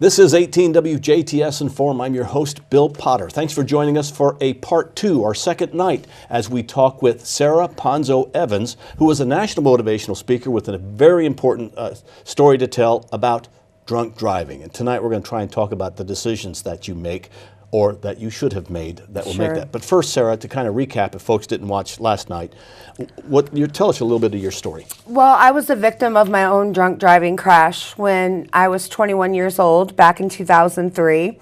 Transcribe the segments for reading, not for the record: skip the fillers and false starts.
This is 18 WJTS in.form. I'm your host, Bill Potter. Thanks for joining us for a part two, our second night, as we talk with Sarah Panzau-Evans, who is a national motivational speaker with a very important story to tell about drunk driving. And tonight we're going to try and talk about the decisions that you make or that you should have made that will make that. But first, Sarah, to kind of recap, if folks didn't watch last night, tell us a little bit of your story. Well, I was the victim of my own drunk driving crash when I was 21 years old back in 2003.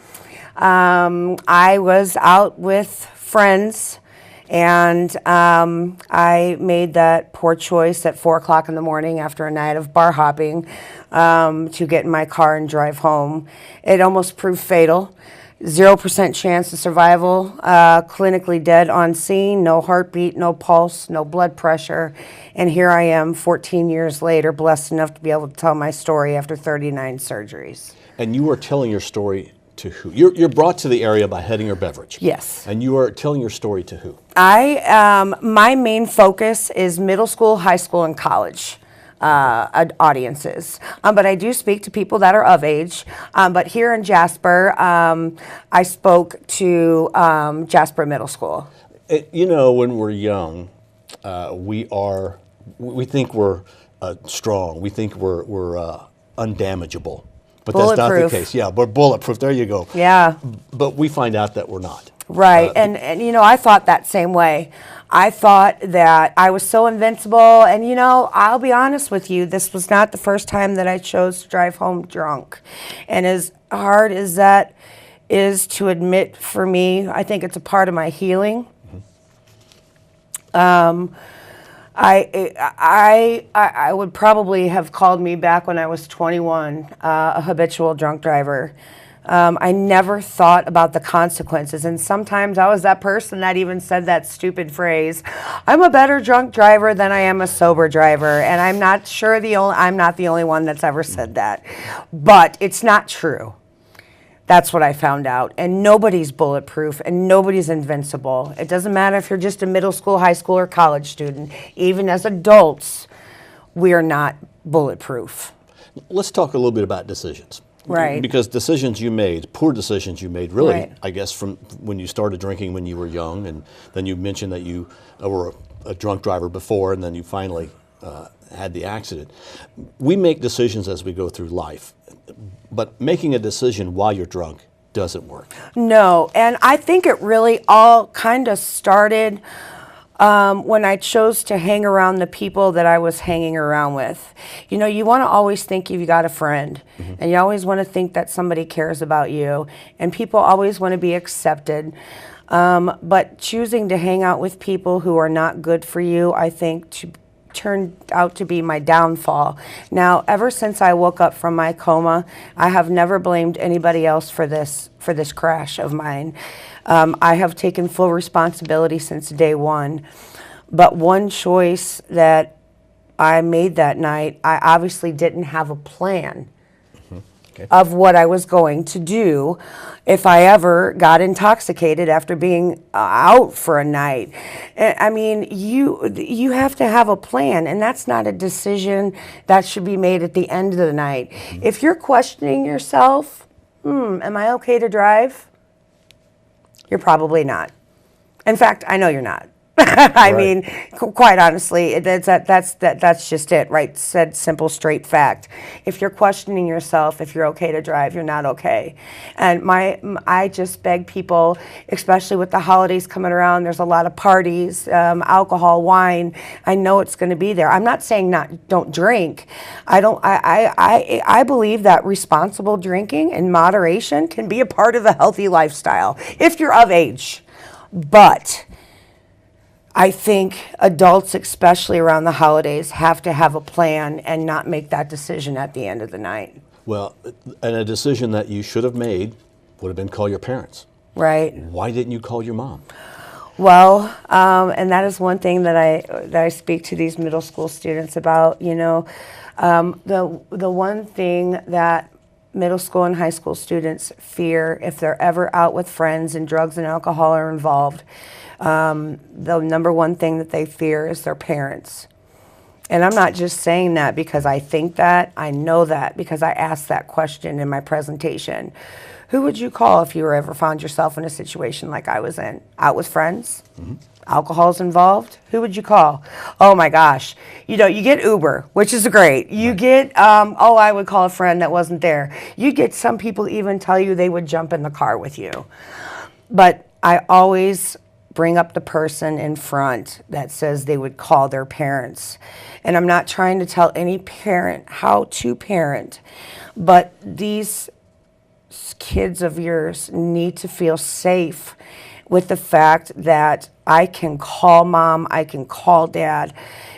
I was out with friends and I made that poor choice at 4 o'clock in the morning after a night of bar hopping to get in my car and drive home. It almost proved fatal. 0% chance of survival, clinically dead on scene, no heartbeat, no pulse, no blood pressure. And here I am 14 years later, blessed enough to be able to tell my story after 39 surgeries. And you are telling your story to who? You're brought to the area by Headinger Beverage. Yes. And you are telling your story to who? My main focus is middle school, high school, and college. Audiences. But I do speak to people that are of age. But here in Jasper, I spoke to Jasper Middle School. You know, when we're young, we think we're strong. We think we're undamageable. But that's not the case. Yeah, we're bulletproof. There you go. Yeah. But we find out that we're not. Right. And you know, I thought that same way. I thought that I was so invincible, and you know, I'll be honest with you, this was not the first time that I chose to drive home drunk. And as hard as that is to admit for me, I think it's a part of my healing. I would probably have called me back when I was 21, a habitual drunk driver. I never thought about the consequences, and sometimes I was that person that even said that stupid phrase, I'm a better drunk driver than I am a sober driver, and I'm not sure I'm not the only one that's ever said that. But it's not true. That's what I found out. And nobody's bulletproof and nobody's invincible. It doesn't matter if you're just a middle school, high school, or college student. Even as adults, we are not bulletproof. Let's talk a little bit about decisions. Right. Because decisions you made, poor decisions you made, really, right. I guess, from when you started drinking when you were young, and then you mentioned that you were a drunk driver before, and then you finally had the accident. We make decisions as we go through life, but making a decision while you're drunk doesn't work. No, and I think it really all kind of started when I chose to hang around the people that I was hanging around with. You know, you want to always think you've got a friend, and you always want to think that somebody cares about you, and people always want to be accepted. But choosing to hang out with people who are not good for you, I think, turned out to be my downfall. Now, ever since I woke up from my coma, I have never blamed anybody else for this crash of mine. I have taken full responsibility since day one. But one choice that I made that night, I obviously didn't have a plan of what I was going to do if I ever got intoxicated after being out for a night. I mean, you have to have a plan, and that's not a decision that should be made at the end of the night. If you're questioning yourself, am I okay to drive? You're probably not. In fact, I know you're not. I mean, quite honestly, that's just it, right? Said simple, straight fact. If you're questioning yourself, if you're okay to drive, you're not okay. And I just beg people, especially with the holidays coming around, there's a lot of parties, alcohol, wine. I know it's going to be there. I'm not saying don't drink. I believe that responsible drinking in moderation can be a part of a healthy lifestyle if you're of age. But I think adults, especially around the holidays, have to have a plan and not make that decision at the end of the night. Well, and a decision that you should have made would have been call your parents. Right. Why didn't you call your mom? Well, and that is one thing that I speak to these middle school students about. You know, the one thing that middle school and high school students fear if they're ever out with friends and drugs and alcohol are involved, the number one thing that they fear is their parents. And I'm not just saying that because I think that. I know that because I asked that question in my presentation. Who would you call if you were ever found yourself in a situation like I was in? Out with friends? Alcohol's involved? Who would you call? Oh my gosh. You know, you get Uber, which is great. You get, I would call a friend that wasn't there. You get some people even tell you they would jump in the car with you. But I always bring up the person in front that says they would call their parents. And I'm not trying to tell any parent how to parent, but these kids of yours need to feel safe with the fact that I can call mom, I can call dad,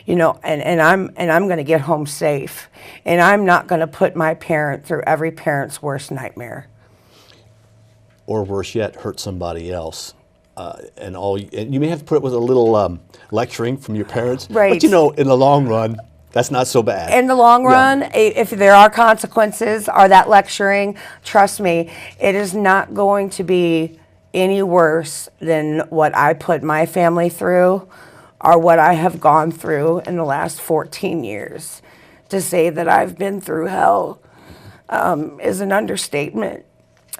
you know, and I'm going to get home safe, and I'm not going to put my parent through every parent's worst nightmare. Or worse yet, hurt somebody else. And you may have to put it with a little lecturing from your parents. Right. But you know, in the long run, that's not so bad. In the long run, if there are consequences or that lecturing, trust me, it is not going to be any worse than what I put my family through or what I have gone through in the last 14 years. To say that I've been through hell is an understatement.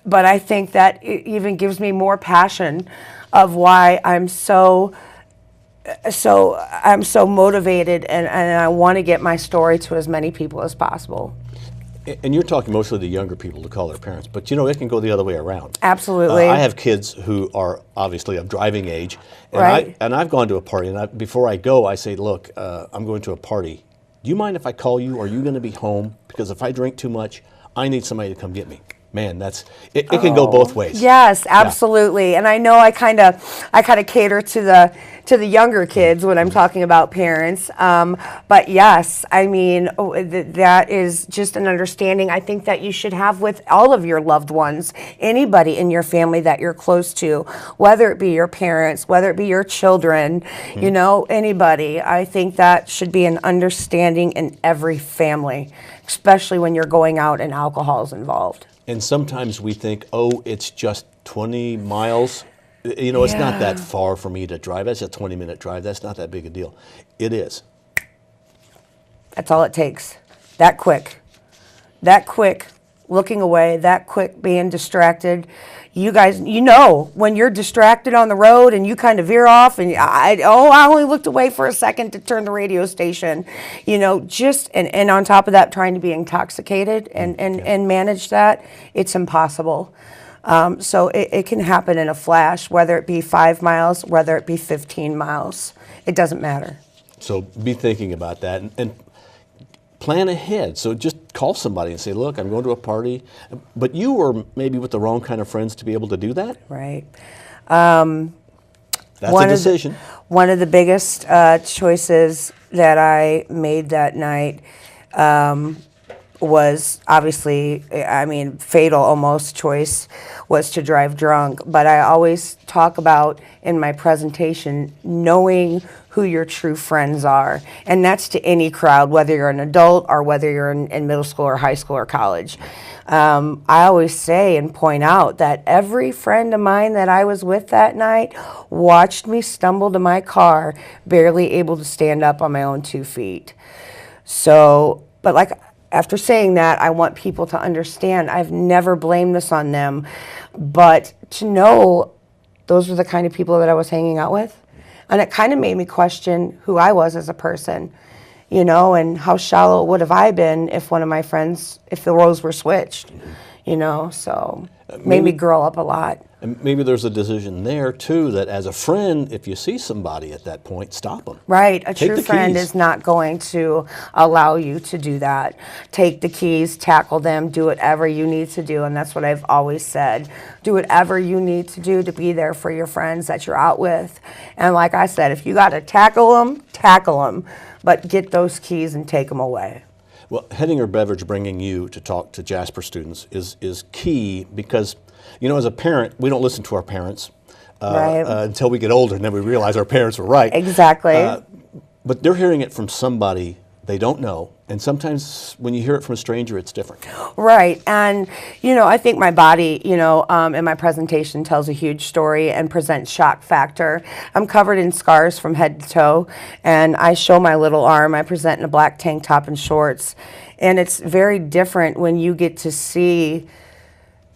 But I think that it even gives me more passion of why I'm so motivated and I want to get my story to as many people as possible. And you're talking mostly to younger people to call their parents, but you know, it can go the other way around. Absolutely. I have kids who are obviously of driving age, and, Right. I've gone to a party, and before I go, I say, look, I'm going to a party. Do you mind if I call you? Are you going to be home? Because if I drink too much, I need somebody to come get me. Man, it can go both ways. Yes, absolutely. Yeah. And I know I kind of cater to the younger kids when I'm talking about parents. But yes, I mean, that is just an understanding I think that you should have with all of your loved ones, anybody in your family that you're close to, whether it be your parents, whether it be your children, you know, anybody. I think that should be an understanding in every family, especially when you're going out and alcohol is involved. And sometimes we think, oh, it's just 20 miles. You know, it's not that far for me to drive. That's a 20-minute drive. That's not that big a deal. It is. That's all it takes. That quick, looking away, that quick being distracted. You guys, you know, when you're distracted on the road and you kind of veer off and I only looked away for a second to turn the radio station, you know, and on top of that, trying to be intoxicated and manage that, it's impossible. So it can happen in a flash, whether it be 5 miles, whether it be 15 miles, it doesn't matter. So be thinking about that and plan ahead. So just call somebody and say, look, I'm going to a party. But you were maybe with the wrong kind of friends to be able to do that? Right. That's a decision. One of the biggest choices that I made that night was obviously, I mean, fatal almost choice was to drive drunk. But I always talk about in my presentation knowing who your true friends are. And that's to any crowd, whether you're an adult or whether you're in middle school or high school or college. I always say and point out that every friend of mine that I was with that night watched me stumble to my car, barely able to stand up on my own 2 feet. So, but like, after saying that, I want people to understand I've never blamed this on them, but to know those were the kind of people that I was hanging out with. And it kind of made me question who I was as a person, you know, and how shallow would have I been if one of my friends, if the roles were switched, you know, so made me grow up a lot. And maybe there's a decision there, too, that as a friend, if you see somebody at that point, stop them. Right. A Take true the friend keys. is not going to allow you to do that. Take the keys, tackle them, do whatever you need to do. And that's what I've always said. Do whatever you need to do to be there for your friends that you're out with. And like I said, if you got to tackle them, tackle them. But get those keys and take them away. Well, Hettinger Beverage bringing you to talk to Jasper students is key because, you know, as a parent, we don't listen to our parents until we get older, and then we realize our parents were right. Exactly. But they're hearing it from somebody they don't know. And sometimes when you hear it from a stranger, it's different. Right. And, I think my body, in my presentation tells a huge story and presents shock factor. I'm covered in scars from head to toe, and I show my little arm. I present in a black tank top and shorts. And it's very different when you get to see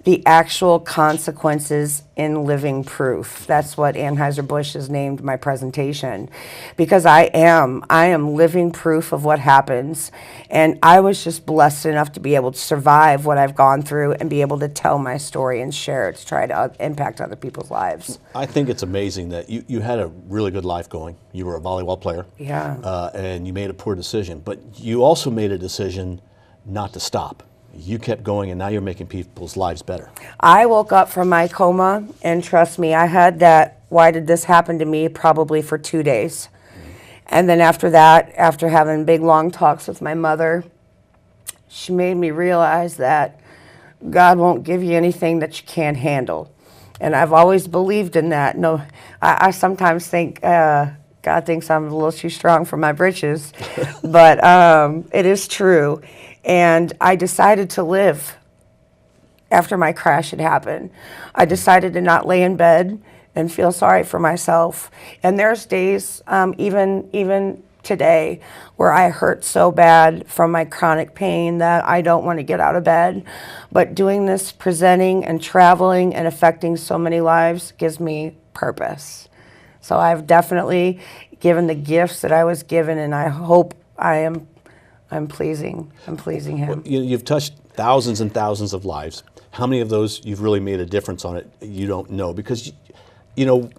the actual consequences in living proof. That's what Anheuser-Busch has named my presentation, because I am living proof of what happens. And I was just blessed enough to be able to survive what I've gone through and be able to tell my story and share it to try to impact other people's lives. I think it's amazing that you had a really good life going. You were a volleyball player. Yeah. And you made a poor decision, but you also made a decision not to stop. You kept going, and now you're making people's lives better. I woke up from my coma, and trust me, I had that, why did this happen to me, probably for 2 days. And then after that, after having big, long talks with my mother, she made me realize that God won't give you anything that you can't handle. And I've always believed in that. No, I sometimes think God thinks I'm a little too strong for my britches, but it is true. And I decided to live after my crash had happened. I decided to not lay in bed and feel sorry for myself. And there's days, even today, where I hurt so bad from my chronic pain that I don't want to get out of bed. But doing this, presenting and traveling and affecting so many lives gives me purpose. So I've definitely given the gifts that I was given, and I hope I'm pleasing him. Well, you've touched thousands and thousands of lives. How many of those you've really made a difference on it, you don't know, because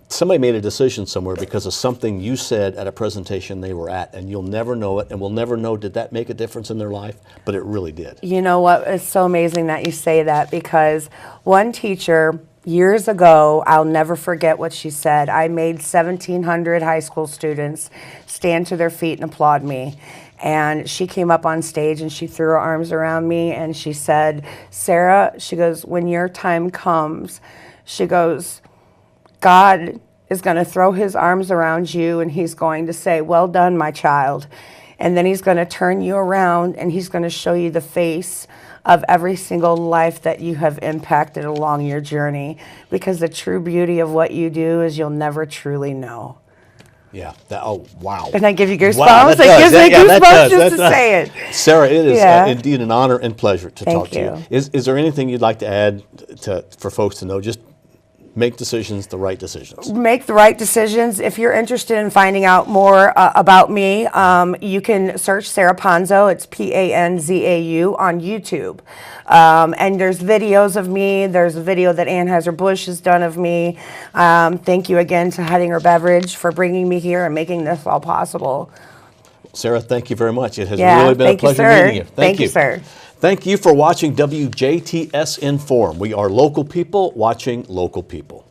somebody made a decision somewhere because of something you said at a presentation they were at, and you'll never know it, and we'll never know, did that make a difference in their life? But it really did. You know what? It's so amazing that you say that, because one teacher years ago, I'll never forget what she said. I made 1,700 high school students stand to their feet and applaud me. And she came up on stage and she threw her arms around me and she said, Sarah, she goes, when your time comes, she goes, God is going to throw his arms around you and he's going to say, well done, my child. And then he's going to turn you around and he's going to show you the face of every single life that you have impacted along your journey. Because the true beauty of what you do is you'll never truly know. Yeah. Oh, wow. And I give you goosebumps? Wow, it gives me goosebumps just to say it. Sarah, it is indeed an honor and pleasure to talk to you. Is there anything you'd like to add for folks to know? Just make decisions, the right decisions. Make the right decisions. If you're interested in finding out more about me, you can search Sarah Panzau. It's Panzau on YouTube. And there's videos of me. There's a video that Anheuser-Busch has done of me. Thank you again to Heidinger Beverage for bringing me here and making this all possible. Sarah, thank you very much. It has really been a pleasure meeting you. Thank you, sir. Thank you for watching WJTS Inform. We are local people watching local people.